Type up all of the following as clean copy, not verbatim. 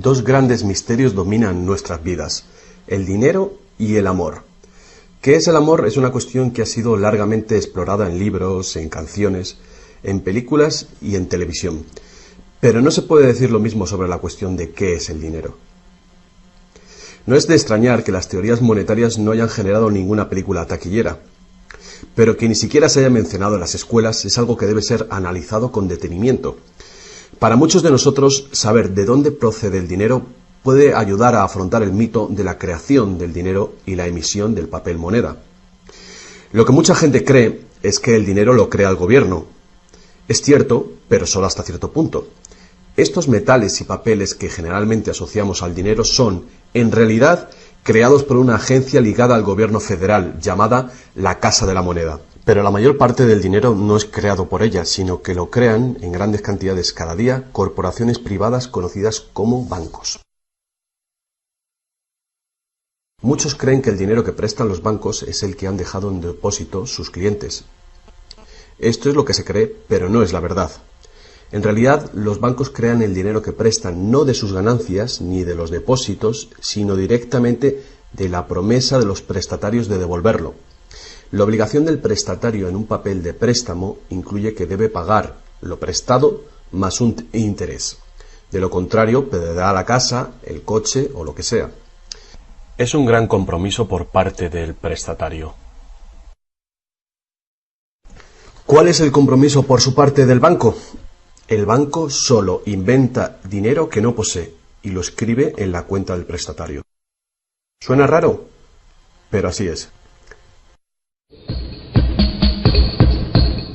dos grandes misterios dominan nuestras vidas: el dinero y el amor. ¿Qué es el amor? Es una cuestión que ha sido largamente explorada en libros, en canciones, en películas y en televisión. Pero no se puede decir lo mismo sobre la cuestión de qué es el dinero. No es de extrañar que las teorías monetarias no hayan generado ninguna película taquillera, pero que ni siquiera se haya mencionado en las escuelas es algo que debe ser analizado con detenimiento. Para muchos de nosotros, saber de dónde procede el dinero puede ayudar a afrontar el mito de la creación del dinero y la emisión del papel moneda. Lo que mucha gente cree es que el dinero lo crea el gobierno. Es cierto, pero solo hasta cierto punto. Estos metales y papeles que generalmente asociamos al dinero son, en realidad, creados por una agencia ligada al gobierno federal, llamada la Casa de la Moneda. Pero la mayor parte del dinero no es creado por ella, sino que lo crean en grandes cantidades cada día corporaciones privadas conocidas como bancos. Muchos creen que el dinero que prestan los bancos es el que han dejado en depósito sus clientes. Esto es lo que se cree, pero no es la verdad. En realidad, los bancos crean el dinero que prestan no de sus ganancias ni de los depósitos, sino directamente de la promesa de los prestatarios de devolverlo. La obligación del prestatario en un papel de préstamo incluye que debe pagar lo prestado más un interés. De lo contrario, perderá la casa, el coche o lo que sea. Es un gran compromiso por parte del prestatario. ¿Cuál es el compromiso por su parte del banco? El banco solo inventa dinero que no posee y lo escribe en la cuenta del prestatario. ¿Suena raro? Pero así es.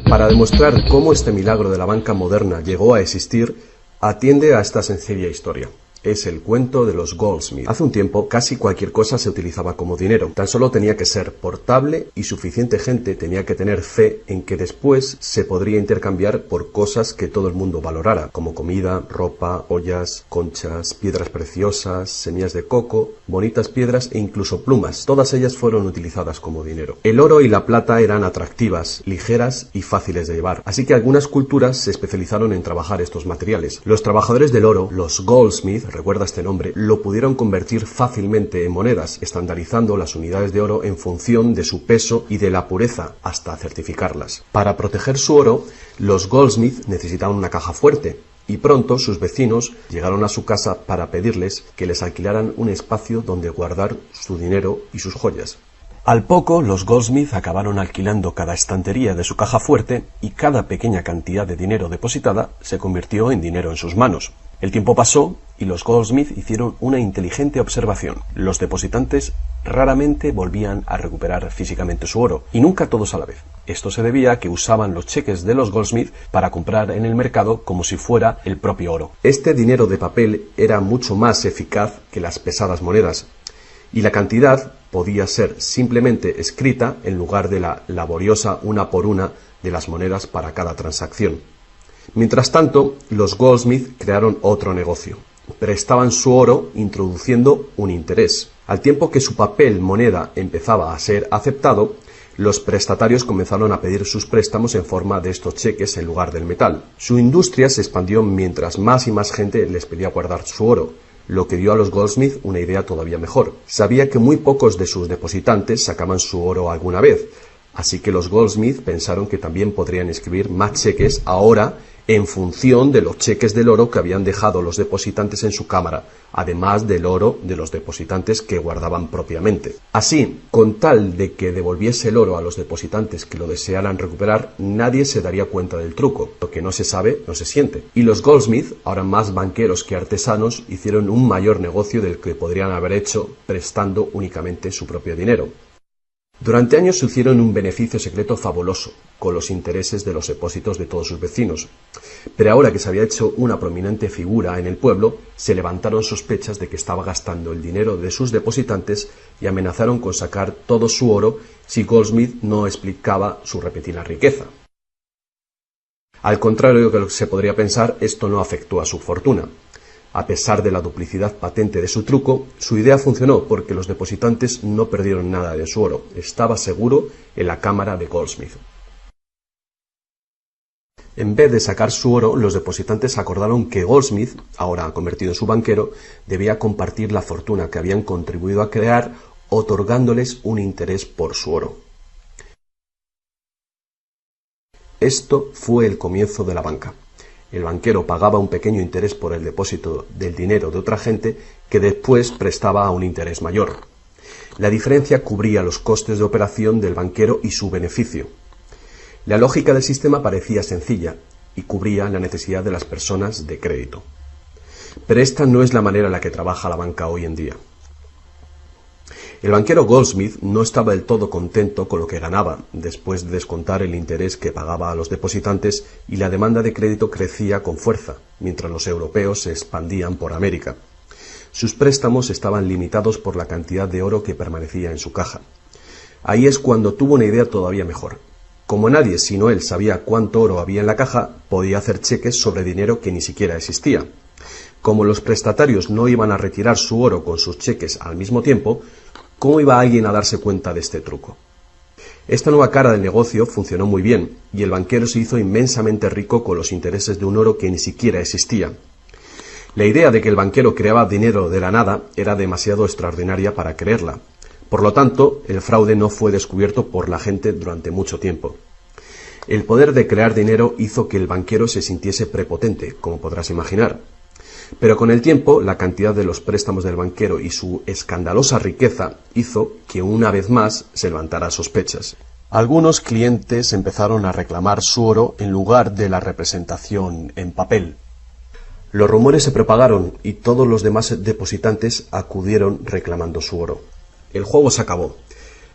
Para demostrar cómo este milagro de la banca moderna llegó a existir, atiende a esta sencilla historia. Es el cuento de los Goldsmith. Hace un tiempo, casi cualquier cosa se utilizaba como dinero. Tan solo tenía que ser portable y suficiente gente tenía que tener fe en que después se podría intercambiar por cosas que todo el mundo valorara, como comida, ropa, ollas, conchas, piedras preciosas, semillas de coco, bonitas piedras e incluso plumas. Todas ellas fueron utilizadas como dinero. El oro y la plata eran atractivas, ligeras y fáciles de llevar, así que algunas culturas se especializaron en trabajar estos materiales. Los trabajadores del oro, los Goldsmith, recuerda este nombre, lo pudieron convertir fácilmente en monedas, estandarizando las unidades de oro en función de su peso y de la pureza, hasta certificarlas. Para proteger su oro, los Goldsmith necesitaban una caja fuerte, y pronto sus vecinos llegaron a su casa para pedirles que les alquilaran un espacio donde guardar su dinero y sus joyas. Al poco, los Goldsmith acabaron alquilando cada estantería de su caja fuerte y cada pequeña cantidad de dinero depositada se convirtió en dinero en sus manos. El tiempo pasó y los Goldsmith hicieron una inteligente observación. Los depositantes raramente volvían a recuperar físicamente su oro, y nunca todos a la vez. Esto se debía a que usaban los cheques de los Goldsmith para comprar en el mercado como si fuera el propio oro. Este dinero de papel era mucho más eficaz que las pesadas monedas, y la cantidad podía ser simplemente escrita en lugar de la laboriosa una por una de las monedas para cada transacción. Mientras tanto, los Goldsmith crearon otro negocio. Prestaban su oro introduciendo un interés. Al tiempo que su papel moneda empezaba a ser aceptado, los prestatarios comenzaron a pedir sus préstamos en forma de estos cheques en lugar del metal. Su industria se expandió mientras más y más gente les pedía guardar su oro, lo que dio a los Goldsmith una idea todavía mejor. Sabía que muy pocos de sus depositantes sacaban su oro alguna vez, así que los Goldsmith pensaron que también podrían escribir más cheques ahora en función de los cheques del oro que habían dejado los depositantes en su cámara, además del oro de los depositantes que guardaban propiamente. Así, con tal de que devolviese el oro a los depositantes que lo desearan recuperar, nadie se daría cuenta del truco. Lo que no se sabe, no se siente. Y los Goldsmith, ahora más banqueros que artesanos, hicieron un mayor negocio del que podrían haber hecho prestando únicamente su propio dinero. Durante años se hicieron un beneficio secreto fabuloso, con los intereses de los depósitos de todos sus vecinos. Pero ahora que se había hecho una prominente figura en el pueblo, se levantaron sospechas de que estaba gastando el dinero de sus depositantes y amenazaron con sacar todo su oro si Goldsmith no explicaba su repentina riqueza. Al contrario de lo que se podría pensar, esto no afectó a su fortuna. A pesar de la duplicidad patente de su truco, su idea funcionó porque los depositantes no perdieron nada de su oro. Estaba seguro en la cámara de Goldsmith. En vez de sacar su oro, los depositantes acordaron que Goldsmith, ahora convertido en su banquero, debía compartir la fortuna que habían contribuido a crear, otorgándoles un interés por su oro. Esto fue el comienzo de la banca. El banquero pagaba un pequeño interés por el depósito del dinero de otra gente que después prestaba a un interés mayor. La diferencia cubría los costes de operación del banquero y su beneficio. La lógica del sistema parecía sencilla y cubría la necesidad de las personas de crédito. Pero esta no es la manera en la que trabaja la banca hoy en día. El banquero Goldsmith no estaba del todo contento con lo que ganaba, después de descontar el interés que pagaba a los depositantes, y la demanda de crédito crecía con fuerza, mientras los europeos se expandían por América. Sus préstamos estaban limitados por la cantidad de oro que permanecía en su caja. Ahí es cuando tuvo una idea todavía mejor. Como nadie sino él sabía cuánto oro había en la caja, podía hacer cheques sobre dinero que ni siquiera existía. Como los prestatarios no iban a retirar su oro con sus cheques al mismo tiempo, ¿cómo iba alguien a darse cuenta de este truco? Esta nueva cara del negocio funcionó muy bien, y el banquero se hizo inmensamente rico con los intereses de un oro que ni siquiera existía. La idea de que el banquero creaba dinero de la nada era demasiado extraordinaria para creerla. Por lo tanto, el fraude no fue descubierto por la gente durante mucho tiempo. El poder de crear dinero hizo que el banquero se sintiese prepotente, como podrás imaginar. Pero con el tiempo, la cantidad de los préstamos del banquero y su escandalosa riqueza hizo que una vez más se levantara sospechas. Algunos clientes empezaron a reclamar su oro en lugar de la representación en papel. Los rumores se propagaron y todos los demás depositantes acudieron reclamando su oro. El juego se acabó.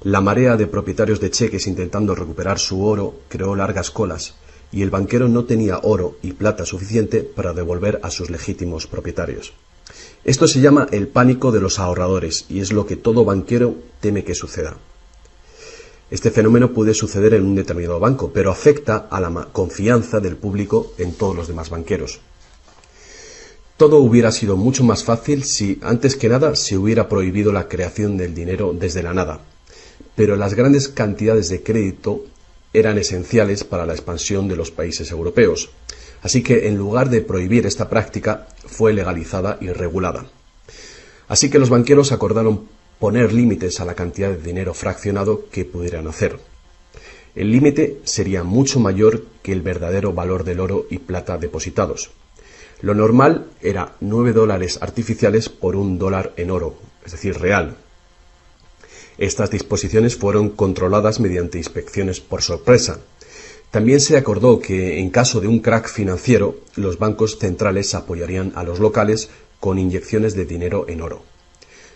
La marea de propietarios de cheques intentando recuperar su oro creó largas colas, y el banquero no tenía oro y plata suficiente para devolver a sus legítimos propietarios. Esto se llama el pánico de los ahorradores, y es lo que todo banquero teme que suceda. Este fenómeno puede suceder en un determinado banco, pero afecta a la confianza del público en todos los demás banqueros. Todo hubiera sido mucho más fácil si, antes que nada, se hubiera prohibido la creación del dinero desde la nada. Pero las grandes cantidades de crédito eran esenciales para la expansión de los países europeos. Así que, en lugar de prohibir esta práctica, fue legalizada y regulada. Así que los banqueros acordaron poner límites a la cantidad de dinero fraccionado que pudieran hacer. El límite sería mucho mayor que el verdadero valor del oro y plata depositados. Lo normal era $9 artificiales por $1 en oro, es decir, real. Estas disposiciones fueron controladas mediante inspecciones por sorpresa. También se acordó que, en caso de un crack financiero, los bancos centrales apoyarían a los locales con inyecciones de dinero en oro.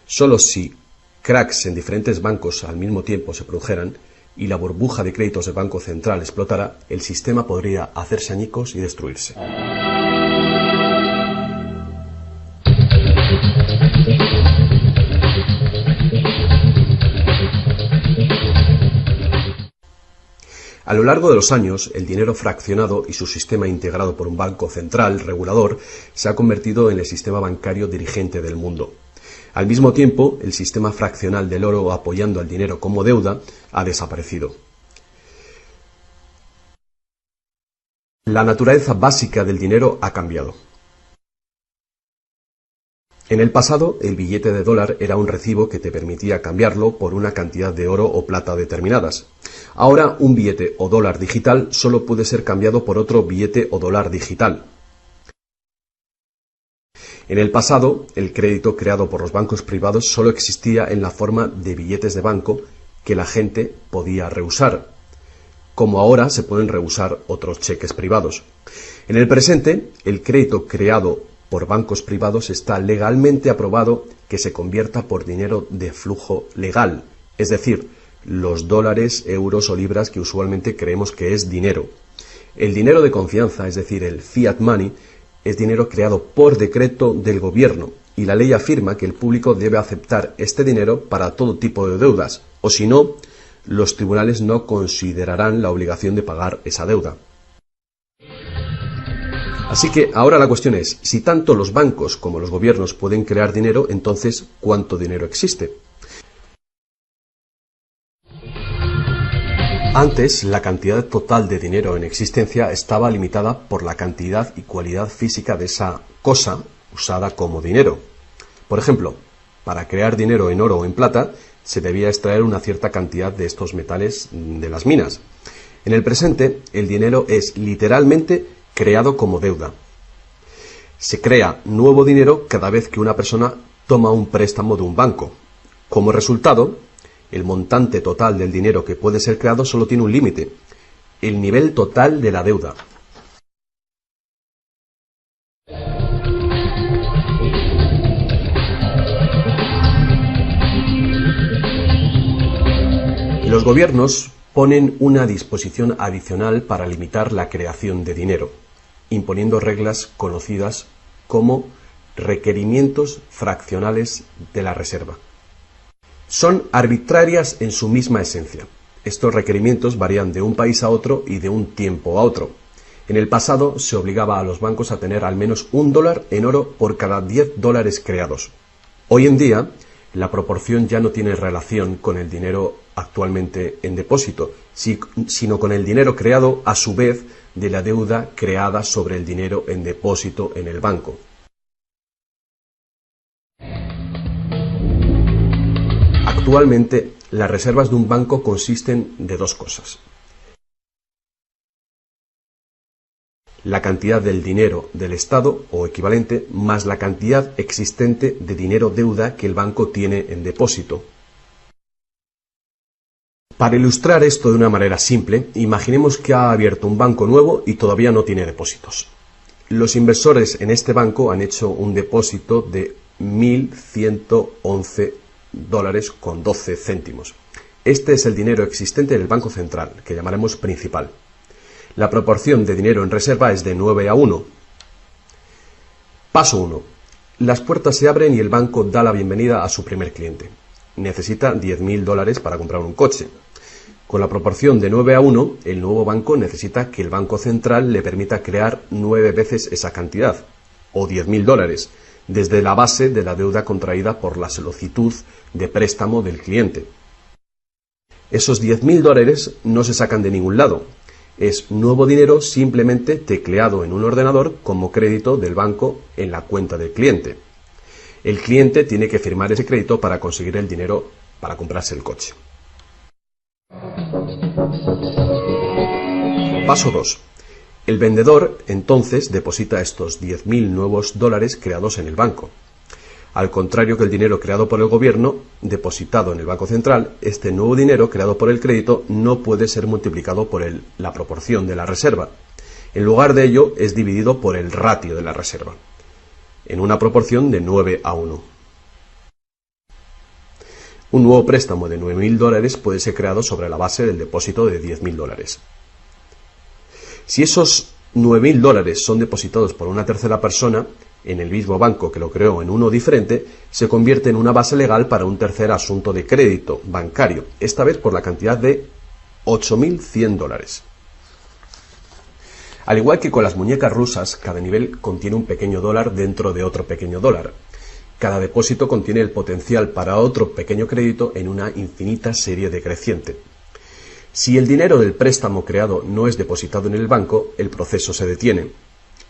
Solo si cracks en diferentes bancos al mismo tiempo se produjeran y la burbuja de créditos del Banco Central explotara, el sistema podría hacerse añicos y destruirse. A lo largo de los años, el dinero fraccionado y su sistema integrado por un banco central regulador se ha convertido en el sistema bancario dirigente del mundo. Al mismo tiempo, el sistema fraccional del oro apoyando al dinero como deuda ha desaparecido. La naturaleza básica del dinero ha cambiado. En el pasado, el billete de dólar era un recibo que te permitía cambiarlo por una cantidad de oro o plata determinadas. Ahora, un billete o dólar digital solo puede ser cambiado por otro billete o dólar digital. En el pasado, el crédito creado por los bancos privados solo existía en la forma de billetes de banco que la gente podía rehusar, como ahora se pueden rehusar otros cheques privados. En el presente, el crédito creado por bancos privados está legalmente aprobado que se convierta por dinero de flujo legal, es decir, los dólares, euros o libras que usualmente creemos que es dinero. El dinero de confianza, es decir, el fiat money, es dinero creado por decreto del gobierno, y la ley afirma que el público debe aceptar este dinero para todo tipo de deudas, o si no, los tribunales no considerarán la obligación de pagar esa deuda. Así que ahora la cuestión es, si tanto los bancos como los gobiernos pueden crear dinero, entonces, ¿cuánto dinero existe? Antes, la cantidad total de dinero en existencia estaba limitada por la cantidad y cualidad física de esa cosa usada como dinero. Por ejemplo, para crear dinero en oro o en plata, se debía extraer una cierta cantidad de estos metales de las minas. En el presente, el dinero es literalmente creado como deuda. Se crea nuevo dinero cada vez que una persona toma un préstamo de un banco. Como resultado, el montante total del dinero que puede ser creado solo tiene un límite: el nivel total de la deuda. Los gobiernos ponen una disposición adicional para limitar la creación de dinero, imponiendo reglas conocidas como requerimientos fraccionales de la reserva. Son arbitrarias en su misma esencia. Estos requerimientos varían de un país a otro y de un tiempo a otro. En el pasado se obligaba a los bancos a tener al menos $1 en oro por cada $10 creados. Hoy en día, la proporción ya no tiene relación con el dinero actualmente en depósito, sino con el dinero creado a su vez de la deuda creada sobre el dinero en depósito en el banco. Actualmente, las reservas de un banco consisten de dos cosas: la cantidad del dinero del Estado o equivalente más la cantidad existente de dinero deuda que el banco tiene en depósito. Para ilustrar esto de una manera simple, imaginemos que ha abierto un banco nuevo y todavía no tiene depósitos. Los inversores en este banco han hecho un depósito de $1.111,12. Este es el dinero existente en el Banco Central, que llamaremos principal. La proporción de dinero en reserva es de 9:1. Paso 1. Las puertas se abren y el banco da la bienvenida a su primer cliente. Necesita $10.000 para comprar un coche. Con la proporción de 9:1, el nuevo banco necesita que el Banco Central le permita crear 9 veces esa cantidad, o $10.000, desde la base de la deuda contraída por la solicitud de préstamo del cliente. Esos $10.000 no se sacan de ningún lado. Es nuevo dinero simplemente tecleado en un ordenador como crédito del banco en la cuenta del cliente. El cliente tiene que firmar ese crédito para conseguir el dinero para comprarse el coche. Paso 2. El vendedor entonces deposita estos 10.000 nuevos dólares creados en el banco. Al contrario que el dinero creado por el gobierno, depositado en el Banco Central, este nuevo dinero creado por el crédito no puede ser multiplicado por la proporción de la reserva. En lugar de ello, es dividido por el ratio de la reserva, en una proporción de 9:1. Un nuevo préstamo de $9.000 puede ser creado sobre la base del depósito de $10.000. Si esos $9.000 son depositados por una tercera persona en el mismo banco que lo creó en uno diferente, se convierte en una base legal para un tercer asunto de crédito bancario, esta vez por la cantidad de $8.100. Al igual que con las muñecas rusas, cada nivel contiene un pequeño dólar dentro de otro pequeño dólar. Cada depósito contiene el potencial para otro pequeño crédito en una infinita serie decreciente. Si el dinero del préstamo creado no es depositado en el banco, el proceso se detiene.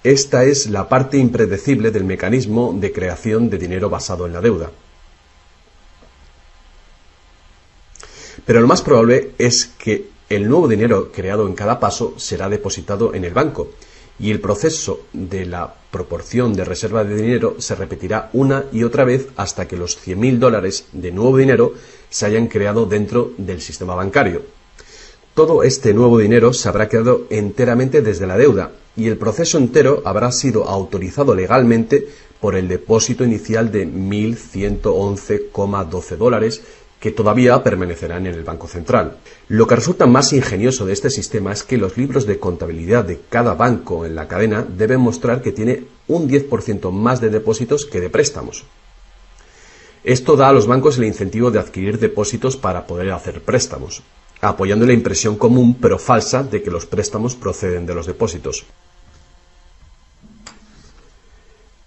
Esta es la parte impredecible del mecanismo de creación de dinero basado en la deuda. Pero lo más probable es que el nuevo dinero creado en cada paso será depositado en el banco, y el proceso de la proporción de reserva de dinero se repetirá una y otra vez hasta que los $100.000 de nuevo dinero se hayan creado dentro del sistema bancario. Todo este nuevo dinero se habrá creado enteramente desde la deuda, y el proceso entero habrá sido autorizado legalmente por el depósito inicial de $1.111,12 que todavía permanecerán en el Banco Central. Lo que resulta más ingenioso de este sistema es que los libros de contabilidad de cada banco en la cadena deben mostrar que tiene un 10% más de depósitos que de préstamos. Esto da a los bancos el incentivo de adquirir depósitos para poder hacer préstamos, apoyando la impresión común pero falsa de que los préstamos proceden de los depósitos.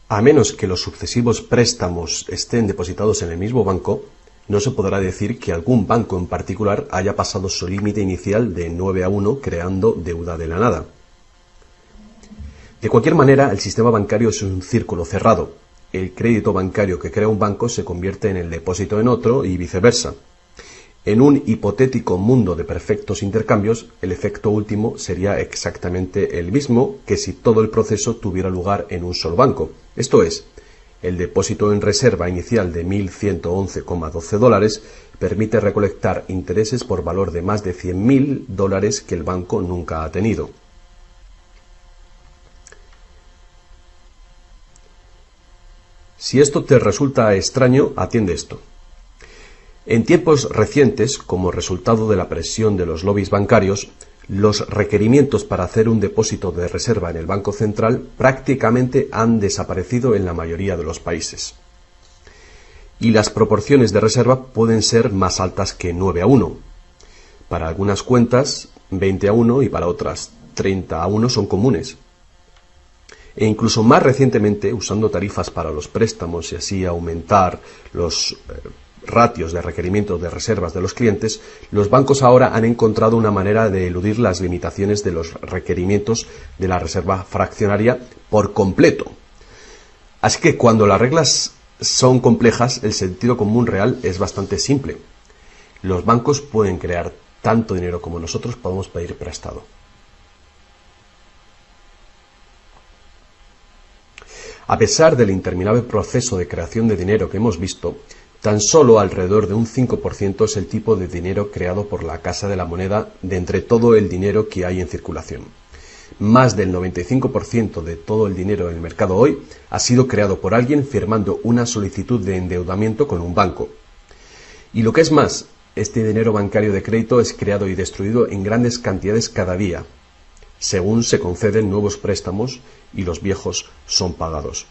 A menos que los sucesivos préstamos estén depositados en el mismo banco, no se podrá decir que algún banco en particular haya pasado su límite inicial de 9-1 creando deuda de la nada. De cualquier manera, el sistema bancario es un círculo cerrado. El crédito bancario que crea un banco se convierte en el depósito en otro y viceversa. En un hipotético mundo de perfectos intercambios, el efecto último sería exactamente el mismo que si todo el proceso tuviera lugar en un solo banco. Esto es, el depósito en reserva inicial de $1.111,12 permite recolectar intereses por valor de más de $100.000 que el banco nunca ha tenido. Si esto te resulta extraño, atiende esto. En tiempos recientes, como resultado de la presión de los lobbies bancarios, los requerimientos para hacer un depósito de reserva en el Banco Central prácticamente han desaparecido en la mayoría de los países. Y las proporciones de reserva pueden ser más altas que 9-1. Para algunas cuentas, 20-1 y para otras, 30-1 son comunes. E incluso más recientemente, usando tarifas para los préstamos y así aumentar los ratios de requerimientos de reservas de los clientes, los bancos ahora han encontrado una manera de eludir las limitaciones de los requerimientos de la reserva fraccionaria por completo. Así que cuando las reglas son complejas, el sentido común real es bastante simple. Los bancos pueden crear tanto dinero como nosotros podemos pedir prestado. A pesar del interminable proceso de creación de dinero que hemos visto, tan solo alrededor de un 5% es el tipo de dinero creado por la Casa de la Moneda de entre todo el dinero que hay en circulación. Más del 95% de todo el dinero en el mercado hoy ha sido creado por alguien firmando una solicitud de endeudamiento con un banco. Y lo que es más, este dinero bancario de crédito es creado y destruido en grandes cantidades cada día, según se conceden nuevos préstamos y los viejos son pagados.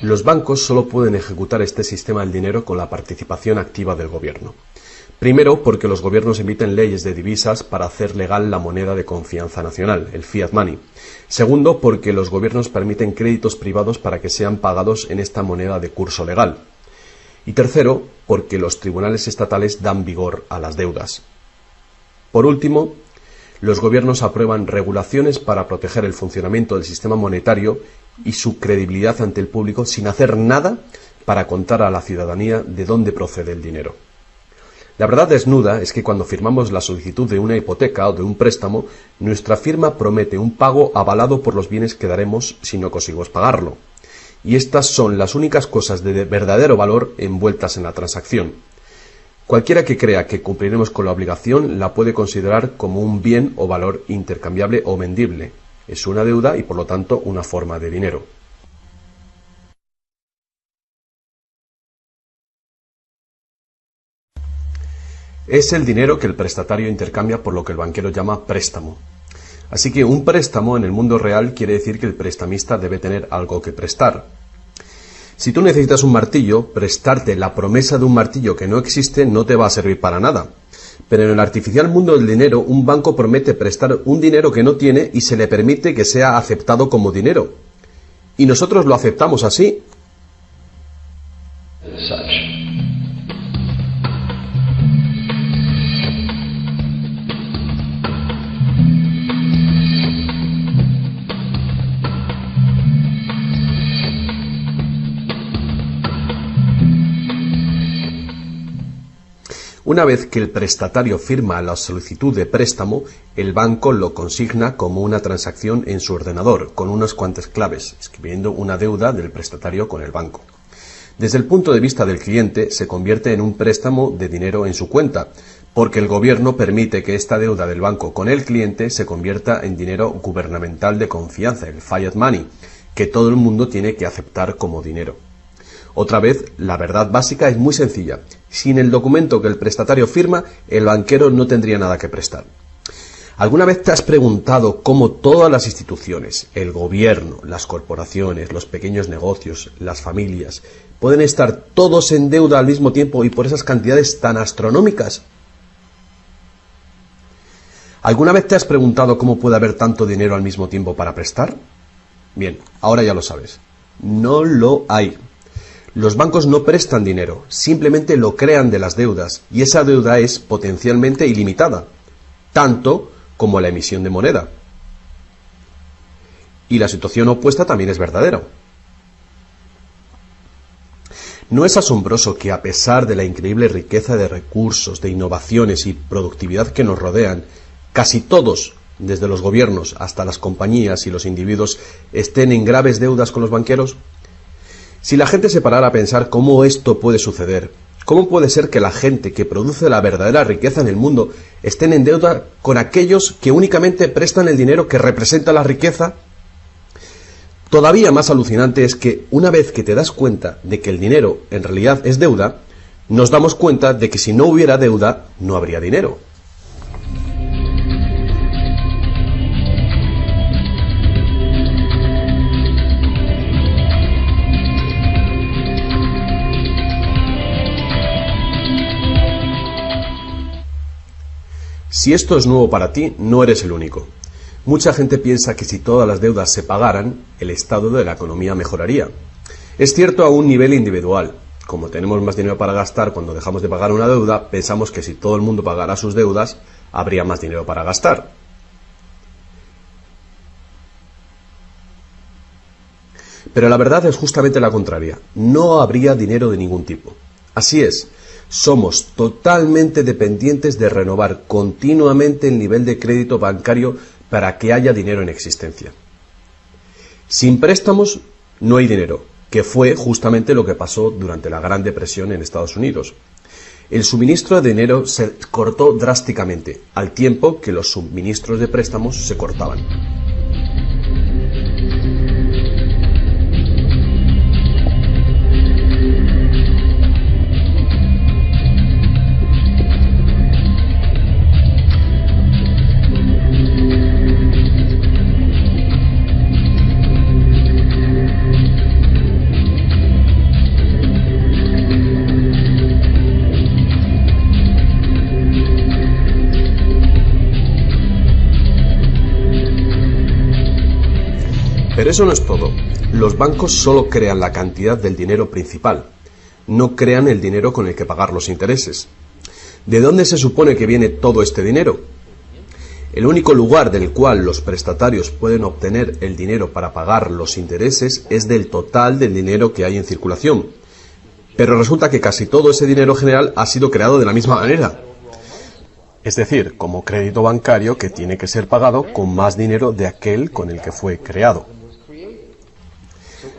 Los bancos solo pueden ejecutar este sistema del dinero con la participación activa del gobierno. Primero, porque los gobiernos emiten leyes de divisas para hacer legal la moneda de confianza nacional, el fiat money. Segundo, porque los gobiernos permiten créditos privados para que sean pagados en esta moneda de curso legal. Y tercero, porque los tribunales estatales dan vigor a las deudas. Por último, los gobiernos aprueban regulaciones para proteger el funcionamiento del sistema monetario y su credibilidad ante el público sin hacer nada para contar a la ciudadanía de dónde procede el dinero. La verdad desnuda es que cuando firmamos la solicitud de una hipoteca o de un préstamo, nuestra firma promete un pago avalado por los bienes que daremos si no conseguimos pagarlo. Y estas son las únicas cosas de verdadero valor envueltas en la transacción. Cualquiera que crea que cumpliremos con la obligación la puede considerar como un bien o valor intercambiable o vendible. Es una deuda y por lo tanto una forma de dinero. Es el dinero que el prestatario intercambia por lo que el banquero llama préstamo. Así que un préstamo en el mundo real quiere decir que el prestamista debe tener algo que prestar. Si tú necesitas un martillo, prestarte la promesa de un martillo que no existe no te va a servir para nada. Pero en el artificial mundo del dinero, un banco promete prestar un dinero que no tiene y se le permite que sea aceptado como dinero. Y nosotros lo aceptamos así. Una vez que el prestatario firma la solicitud de préstamo, el banco lo consigna como una transacción en su ordenador, con unas cuantas claves, escribiendo una deuda del prestatario con el banco. Desde el punto de vista del cliente, se convierte en un préstamo de dinero en su cuenta, porque el gobierno permite que esta deuda del banco con el cliente se convierta en dinero gubernamental de confianza, el fiat money, que todo el mundo tiene que aceptar como dinero. Otra vez, la verdad básica es muy sencilla. Sin el documento que el prestatario firma, el banquero no tendría nada que prestar. ¿Alguna vez te has preguntado cómo todas las instituciones, el gobierno, las corporaciones, los pequeños negocios, las familias, pueden estar todos en deuda al mismo tiempo y por esas cantidades tan astronómicas? ¿Alguna vez te has preguntado cómo puede haber tanto dinero al mismo tiempo para prestar? Bien, ahora ya lo sabes. No lo hay. Los bancos no prestan dinero, simplemente lo crean de las deudas, y esa deuda es potencialmente ilimitada, tanto como la emisión de moneda. Y la situación opuesta también es verdadera. ¿No es asombroso que a pesar de la increíble riqueza de recursos, de innovaciones y productividad que nos rodean, casi todos, desde los gobiernos hasta las compañías y los individuos, estén en graves deudas con los banqueros? Si la gente se parara a pensar cómo esto puede suceder, ¿cómo puede ser que la gente que produce la verdadera riqueza en el mundo estén en deuda con aquellos que únicamente prestan el dinero que representa la riqueza? Todavía más alucinante es que una vez que te das cuenta de que el dinero en realidad es deuda, nos damos cuenta de que si no hubiera deuda, no habría dinero. Si esto es nuevo para ti, no eres el único. Mucha gente piensa que si todas las deudas se pagaran, el estado de la economía mejoraría. Es cierto a un nivel individual. Como tenemos más dinero para gastar cuando dejamos de pagar una deuda, pensamos que si todo el mundo pagara sus deudas, habría más dinero para gastar. Pero la verdad es justamente la contraria. No habría dinero de ningún tipo. Así es. Somos totalmente dependientes de renovar continuamente el nivel de crédito bancario para que haya dinero en existencia. Sin préstamos no hay dinero, que fue justamente lo que pasó durante la Gran Depresión en Estados Unidos. El suministro de dinero se cortó drásticamente, al tiempo que los suministros de préstamos se cortaban. Pero eso no es todo. Los bancos solo crean la cantidad del dinero principal. No crean el dinero con el que pagar los intereses. ¿De dónde se supone que viene todo este dinero? El único lugar del cual los prestatarios pueden obtener el dinero para pagar los intereses es del total del dinero que hay en circulación. Pero resulta que casi todo ese dinero general ha sido creado de la misma manera. Es decir, como crédito bancario que tiene que ser pagado con más dinero de aquel con el que fue creado.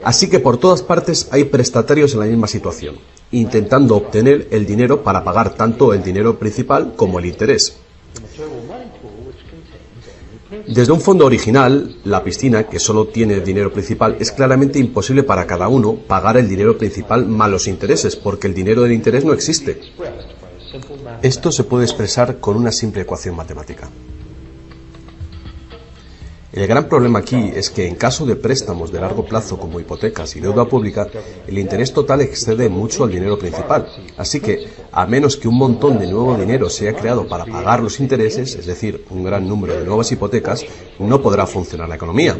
Así que por todas partes hay prestatarios en la misma situación, intentando obtener el dinero para pagar tanto el dinero principal como el interés. Desde un fondo original, la piscina, que solo tiene el dinero principal, es claramente imposible para cada uno pagar el dinero principal más los intereses, porque el dinero del interés no existe. Esto se puede expresar con una simple ecuación matemática. El gran problema aquí es que en caso de préstamos de largo plazo como hipotecas y deuda pública, el interés total excede mucho al dinero principal. Así que, a menos que un montón de nuevo dinero sea creado para pagar los intereses, es decir, un gran número de nuevas hipotecas, no podrá funcionar la economía.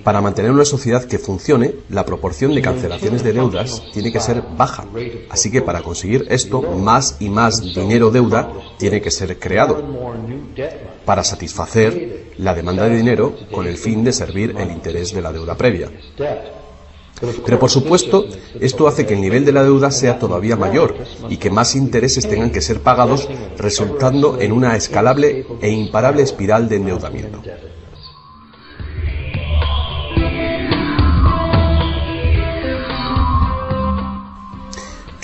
Para mantener una sociedad que funcione, la proporción de cancelaciones de deudas tiene que ser baja. Así que para conseguir esto, más y más dinero deuda tiene que ser creado para satisfacer la demanda de dinero con el fin de servir el interés de la deuda previa. Pero por supuesto, esto hace que el nivel de la deuda sea todavía mayor y que más intereses tengan que ser pagados, resultando en una escalable e imparable espiral de endeudamiento.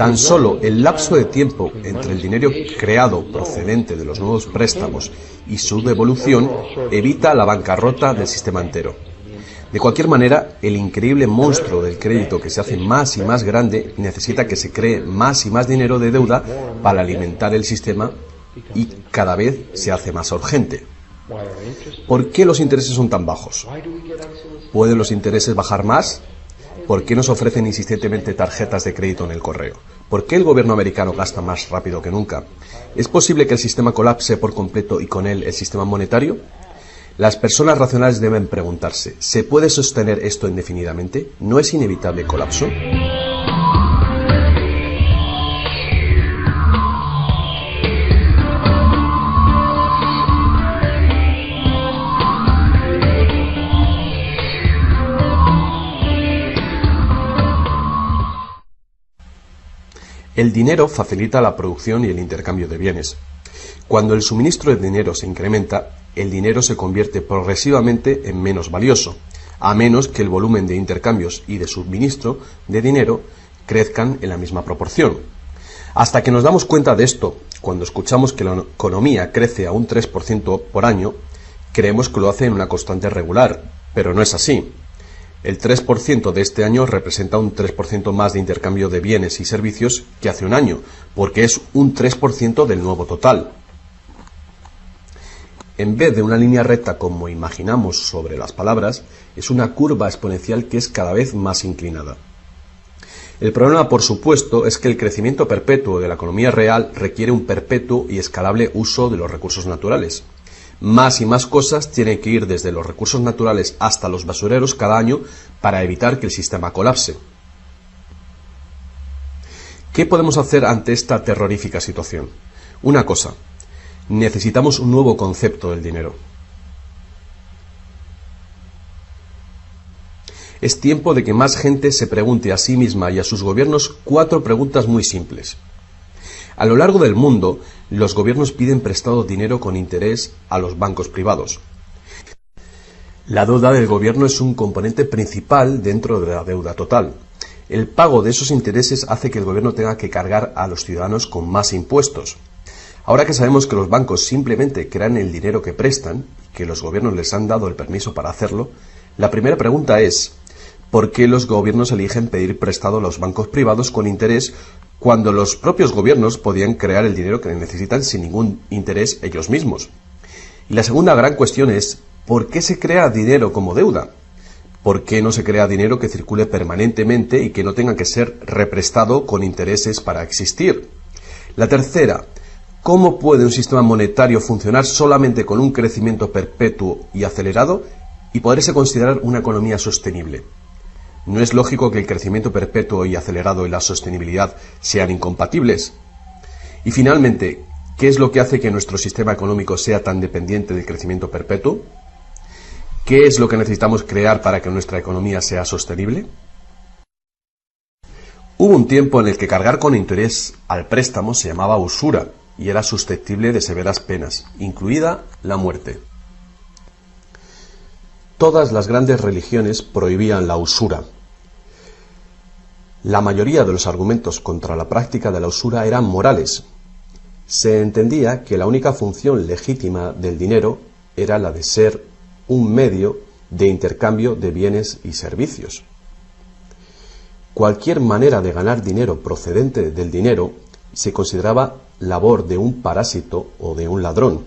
Tan solo el lapso de tiempo entre el dinero creado procedente de los nuevos préstamos y su devolución evita la bancarrota del sistema entero. De cualquier manera, el increíble monstruo del crédito que se hace más y más grande necesita que se cree más y más dinero de deuda para alimentar el sistema y cada vez se hace más urgente. ¿Por qué los intereses son tan bajos? ¿Pueden los intereses bajar más? ¿Por qué nos ofrecen insistentemente tarjetas de crédito en el correo? ¿Por qué el gobierno americano gasta más rápido que nunca? ¿Es posible que el sistema colapse por completo y con él el sistema monetario? Las personas racionales deben preguntarse, ¿se puede sostener esto indefinidamente? ¿No es inevitable el colapso? El dinero facilita la producción y el intercambio de bienes. Cuando el suministro de dinero se incrementa, el dinero se convierte progresivamente en menos valioso, a menos que el volumen de intercambios y de suministro de dinero crezcan en la misma proporción. Hasta que nos damos cuenta de esto, cuando escuchamos que la economía crece a un 3% por año, creemos que lo hace en una constante regular, pero no es así. El 3% de este año representa un 3% más de intercambio de bienes y servicios que hace un año, porque es un 3% del nuevo total. En vez de una línea recta como imaginamos sobre las palabras, es una curva exponencial que es cada vez más inclinada. El problema, por supuesto, es que el crecimiento perpetuo de la economía real requiere un perpetuo y escalable uso de los recursos naturales. Más y más cosas tienen que ir desde los recursos naturales hasta los basureros cada año para evitar que el sistema colapse. ¿Qué podemos hacer ante esta terrorífica situación? Una cosa. Necesitamos un nuevo concepto del dinero. Es tiempo de que más gente se pregunte a sí misma y a sus gobiernos 4 preguntas muy simples. A lo largo del mundo, los gobiernos piden prestado dinero con interés a los bancos privados. La deuda del gobierno es un componente principal dentro de la deuda total. El pago de esos intereses hace que el gobierno tenga que cargar a los ciudadanos con más impuestos. Ahora que sabemos que los bancos simplemente crean el dinero que prestan, y que los gobiernos les han dado el permiso para hacerlo, la primera pregunta es, ¿por qué los gobiernos eligen pedir prestado a los bancos privados con interés cuando los propios gobiernos podían crear el dinero que necesitan sin ningún interés ellos mismos? Y la segunda gran cuestión es, ¿por qué se crea dinero como deuda? ¿Por qué no se crea dinero que circule permanentemente y que no tenga que ser represtado con intereses para existir? La tercera, ¿cómo puede un sistema monetario funcionar solamente con un crecimiento perpetuo y acelerado y poderse considerar una economía sostenible? ¿No es lógico que el crecimiento perpetuo y acelerado y la sostenibilidad sean incompatibles? Y finalmente, ¿qué es lo que hace que nuestro sistema económico sea tan dependiente del crecimiento perpetuo? ¿Qué es lo que necesitamos crear para que nuestra economía sea sostenible? Hubo un tiempo en el que cargar con interés al préstamo se llamaba usura y era susceptible de severas penas, incluida la muerte. Todas las grandes religiones prohibían la usura. La mayoría de los argumentos contra la práctica de la usura eran morales. Se entendía que la única función legítima del dinero era la de ser un medio de intercambio de bienes y servicios. Cualquier manera de ganar dinero procedente del dinero se consideraba labor de un parásito o de un ladrón.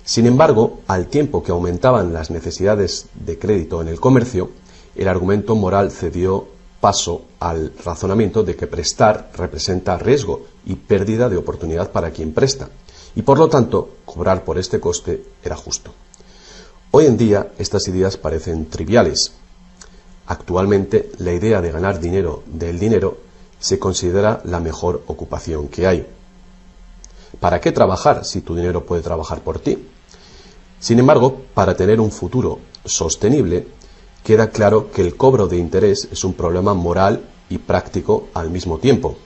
Sin embargo, al tiempo que aumentaban las necesidades de crédito en el comercio, el argumento moral cedió paso al razonamiento de que prestar representa riesgo y pérdida de oportunidad para quien presta, y por lo tanto, cobrar por este coste era justo. Hoy en día, estas ideas parecen triviales. Actualmente, la idea de ganar dinero del dinero se considera la mejor ocupación que hay. ¿Para qué trabajar si tu dinero puede trabajar por ti? Sin embargo, para tener un futuro sostenible, queda claro que el cobro de interés es un problema moral y práctico al mismo tiempo.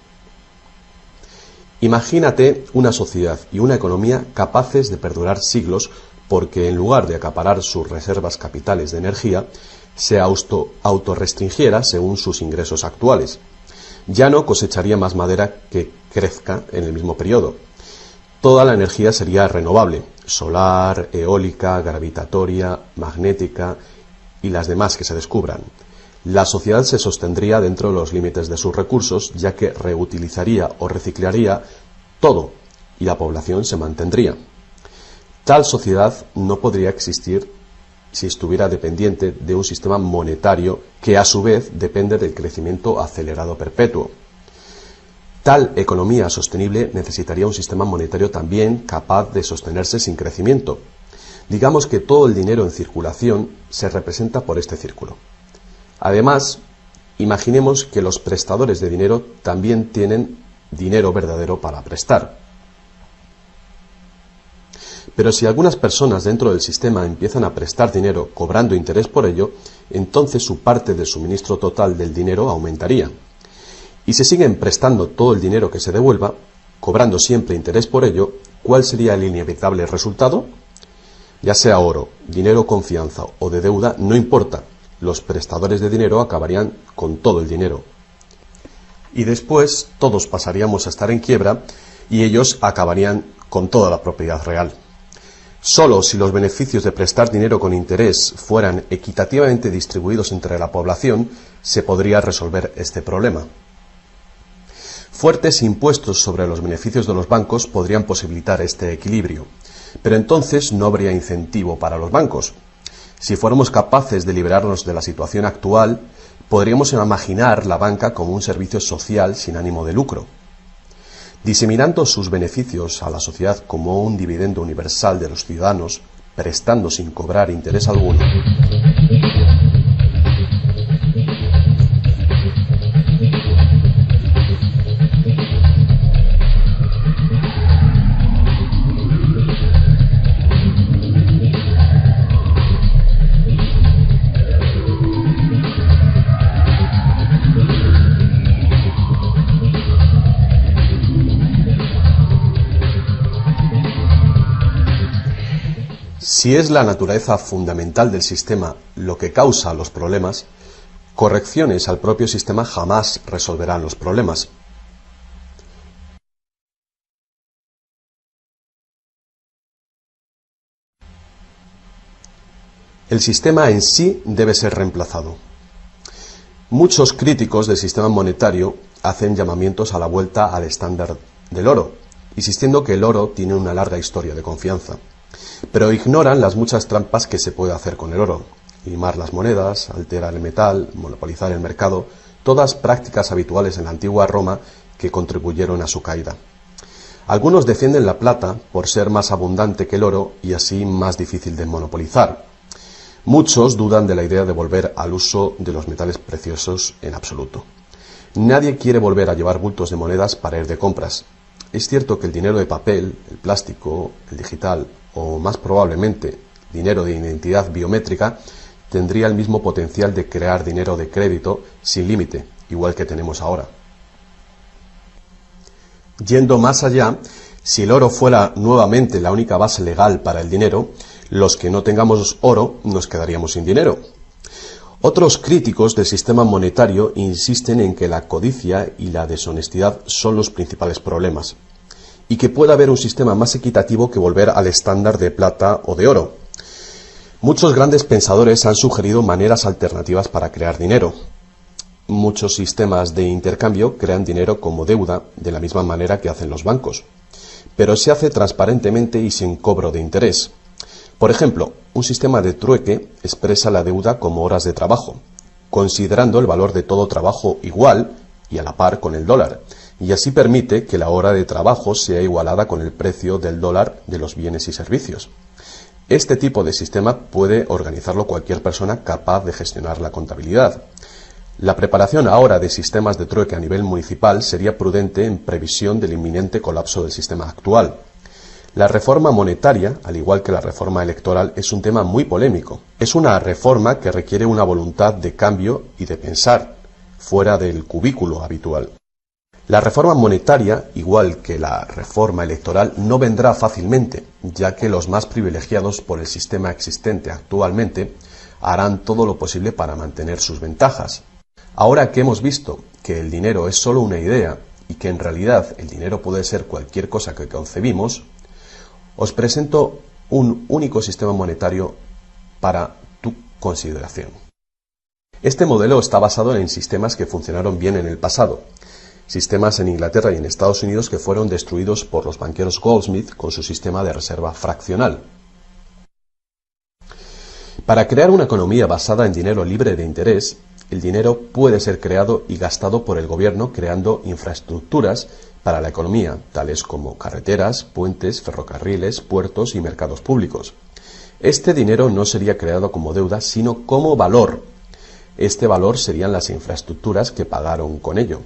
Imagínate una sociedad y una economía capaces de perdurar siglos porque en lugar de acaparar sus reservas capitales de energía, se autorrestringiera según sus ingresos actuales. Ya no cosecharía más madera que crezca en el mismo periodo. Toda la energía sería renovable, solar, eólica, gravitatoria, magnética, y las demás que se descubran. La sociedad se sostendría dentro de los límites de sus recursos, ya que reutilizaría o reciclaría todo y la población se mantendría. Tal sociedad no podría existir si estuviera dependiente de un sistema monetario que a su vez depende del crecimiento acelerado perpetuo. Tal economía sostenible necesitaría un sistema monetario también capaz de sostenerse sin crecimiento. Digamos que todo el dinero en circulación se representa por este círculo. Además, imaginemos que los prestadores de dinero también tienen dinero verdadero para prestar. Pero si algunas personas dentro del sistema empiezan a prestar dinero cobrando interés por ello, entonces su parte del suministro total del dinero aumentaría. Y si siguen prestando todo el dinero que se devuelva, cobrando siempre interés por ello, ¿cuál sería el inevitable resultado? Ya sea oro, dinero, confianza o de deuda, no importa, los prestadores de dinero acabarían con todo el dinero. Y después todos pasaríamos a estar en quiebra y ellos acabarían con toda la propiedad real. Solo si los beneficios de prestar dinero con interés fueran equitativamente distribuidos entre la población, se podría resolver este problema. Fuertes impuestos sobre los beneficios de los bancos podrían posibilitar este equilibrio, pero entonces no habría incentivo para los bancos. Si fuéramos capaces de liberarnos de la situación actual, podríamos imaginar la banca como un servicio social sin ánimo de lucro. Diseminando sus beneficios a la sociedad como un dividendo universal de los ciudadanos, prestando sin cobrar interés alguno. Si es la naturaleza fundamental del sistema lo que causa los problemas, correcciones al propio sistema jamás resolverán los problemas. El sistema en sí debe ser reemplazado. Muchos críticos del sistema monetario hacen llamamientos a la vuelta al estándar del oro, insistiendo que el oro tiene una larga historia de confianza. Pero ignoran las muchas trampas que se puede hacer con el oro: limar las monedas, alterar el metal, monopolizar el mercado, todas prácticas habituales en la antigua Roma que contribuyeron a su caída. Algunos defienden la plata por ser más abundante que el oro y así más difícil de monopolizar. Muchos dudan de la idea de volver al uso de los metales preciosos en absoluto. Nadie quiere volver a llevar bultos de monedas para ir de compras. Es cierto que el dinero de papel, el plástico, el digital o más probablemente dinero de identidad biométrica tendría el mismo potencial de crear dinero de crédito sin límite, igual que tenemos ahora. Yendo más allá, si el oro fuera nuevamente la única base legal para el dinero, los que no tengamos oro nos quedaríamos sin dinero. Otros críticos del sistema monetario insisten en que la codicia y la deshonestidad son los principales problemas, y que puede haber un sistema más equitativo que volver al estándar de plata o de oro. Muchos grandes pensadores han sugerido maneras alternativas para crear dinero. Muchos sistemas de intercambio crean dinero como deuda, de la misma manera que hacen los bancos, pero se hace transparentemente y sin cobro de interés. Por ejemplo, un sistema de trueque expresa la deuda como horas de trabajo, considerando el valor de todo trabajo igual y a la par con el dólar, y así permite que la hora de trabajo sea igualada con el precio del dólar de los bienes y servicios. Este tipo de sistema puede organizarlo cualquier persona capaz de gestionar la contabilidad. La preparación ahora de sistemas de trueque a nivel municipal sería prudente en previsión del inminente colapso del sistema actual. La reforma monetaria, al igual que la reforma electoral, es un tema muy polémico. Es una reforma que requiere una voluntad de cambio y de pensar fuera del cubículo habitual. La reforma monetaria, igual que la reforma electoral, no vendrá fácilmente, ya que los más privilegiados por el sistema existente actualmente harán todo lo posible para mantener sus ventajas. Ahora que hemos visto que el dinero es solo una idea y que en realidad el dinero puede ser cualquier cosa que concebimos, os presento un único sistema monetario para tu consideración. Este modelo está basado en sistemas que funcionaron bien en el pasado, sistemas en Inglaterra y en Estados Unidos que fueron destruidos por los banqueros Goldsmith con su sistema de reserva fraccional. Para crear una economía basada en dinero libre de interés, el dinero puede ser creado y gastado por el gobierno creando infraestructuras para la economía, tales como carreteras, puentes, ferrocarriles, puertos y mercados públicos. Este dinero no sería creado como deuda, sino como valor. Este valor serían las infraestructuras que pagaron con ello.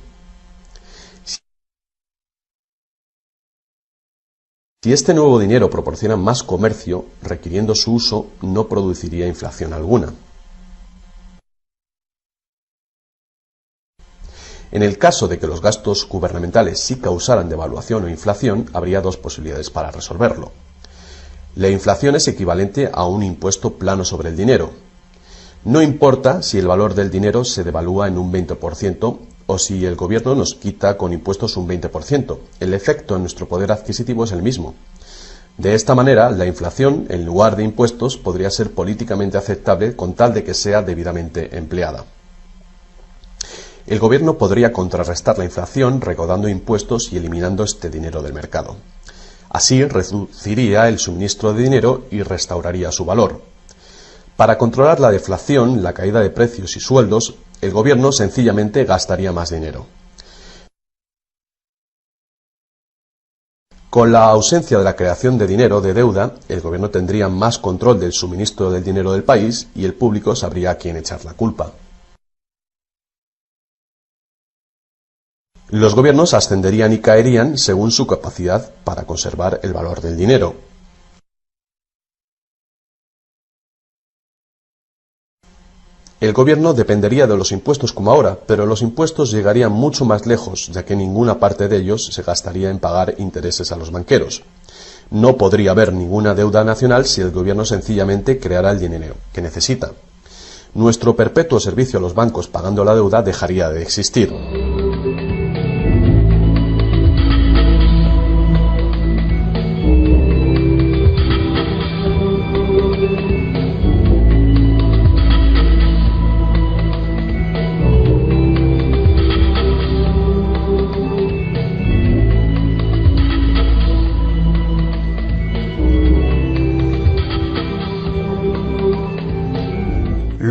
Si este nuevo dinero proporciona más comercio, requiriendo su uso, no produciría inflación alguna. En el caso de que los gastos gubernamentales sí causaran devaluación o inflación, habría dos posibilidades para resolverlo. La inflación es equivalente a un impuesto plano sobre el dinero. No importa si el valor del dinero se devalúa en un 20% o si el gobierno nos quita con impuestos un 20%. El efecto en nuestro poder adquisitivo es el mismo. De esta manera, la inflación, en lugar de impuestos, podría ser políticamente aceptable con tal de que sea debidamente empleada. El gobierno podría contrarrestar la inflación recaudando impuestos y eliminando este dinero del mercado. Así reduciría el suministro de dinero y restauraría su valor. Para controlar la deflación, la caída de precios y sueldos, el gobierno sencillamente gastaría más dinero. Con la ausencia de la creación de dinero de deuda, el gobierno tendría más control del suministro del dinero del país y el público sabría a quién echar la culpa. Los gobiernos ascenderían y caerían según su capacidad para conservar el valor del dinero. El gobierno dependería de los impuestos como ahora, pero los impuestos llegarían mucho más lejos, ya que ninguna parte de ellos se gastaría en pagar intereses a los banqueros. No podría haber ninguna deuda nacional si el gobierno sencillamente creara el dinero que necesita. Nuestro perpetuo servicio a los bancos pagando la deuda dejaría de existir.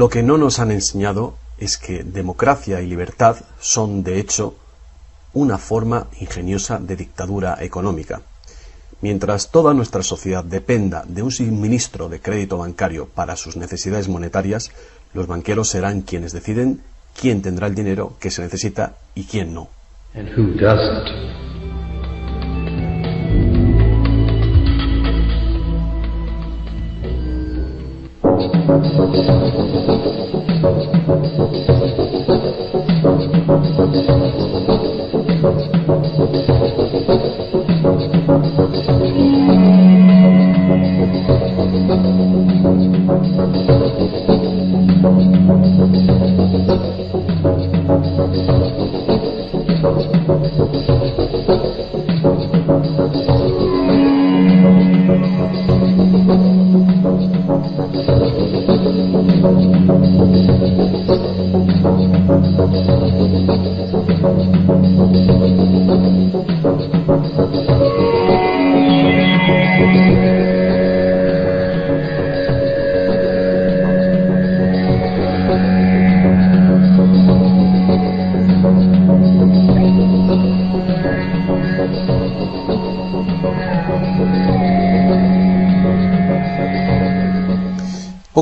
Lo que no nos han enseñado es que democracia y libertad son, de hecho, una forma ingeniosa de dictadura económica. Mientras toda nuestra sociedad dependa de un suministro de crédito bancario para sus necesidades monetarias, los banqueros serán quienes deciden quién tendrá el dinero que se necesita y quién no. And who doesn't.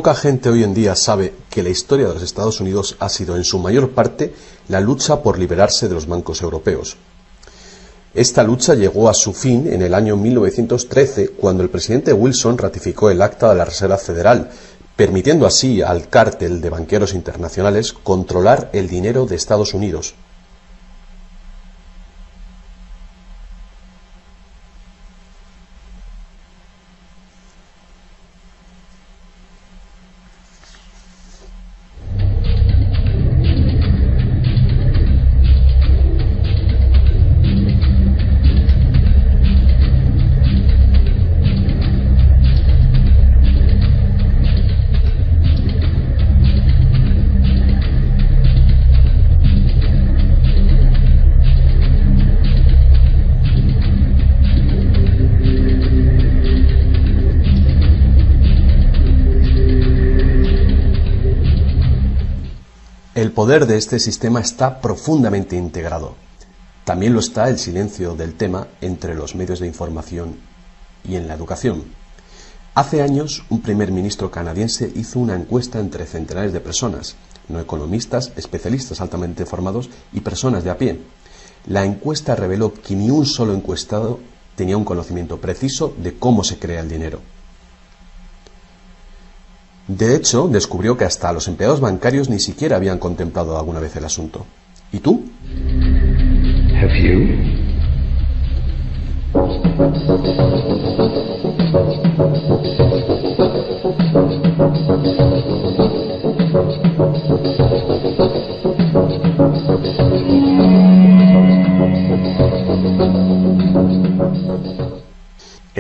Poca gente hoy en día sabe que la historia de los Estados Unidos ha sido en su mayor parte la lucha por liberarse de los bancos europeos. Esta lucha llegó a su fin en el año 1913, cuando el presidente Wilson ratificó el Acta de la Reserva Federal, permitiendo así al cártel de banqueros internacionales controlar el dinero de Estados Unidos. El poder de este sistema está profundamente integrado. También lo está el silencio del tema entre los medios de información y en la educación. Hace años, un primer ministro canadiense hizo una encuesta entre centenares de personas, no economistas, especialistas altamente formados y personas de a pie. La encuesta reveló que ni un solo encuestado tenía un conocimiento preciso de cómo se crea el dinero. De hecho, descubrió que hasta los empleados bancarios ni siquiera habían contemplado alguna vez el asunto. ¿Y tú? Have you?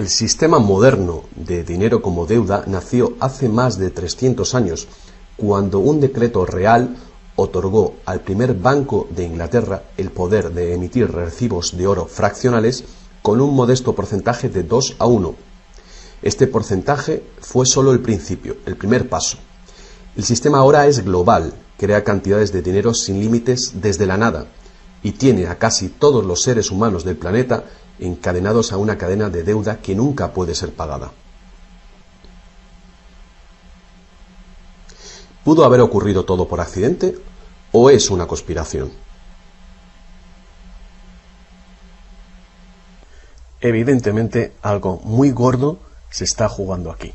El sistema moderno de dinero como deuda nació hace más de 300 años, cuando un decreto real otorgó al primer Banco de Inglaterra el poder de emitir recibos de oro fraccionales con un modesto porcentaje de 2:1. Este porcentaje fue solo el principio, el primer paso. El sistema ahora es global, crea cantidades de dinero sin límites desde la nada y tiene a casi todos los seres humanos del planeta encadenados a una cadena de deuda que nunca puede ser pagada. ¿Pudo haber ocurrido todo por accidente o es una conspiración? Evidentemente, algo muy gordo se está jugando aquí.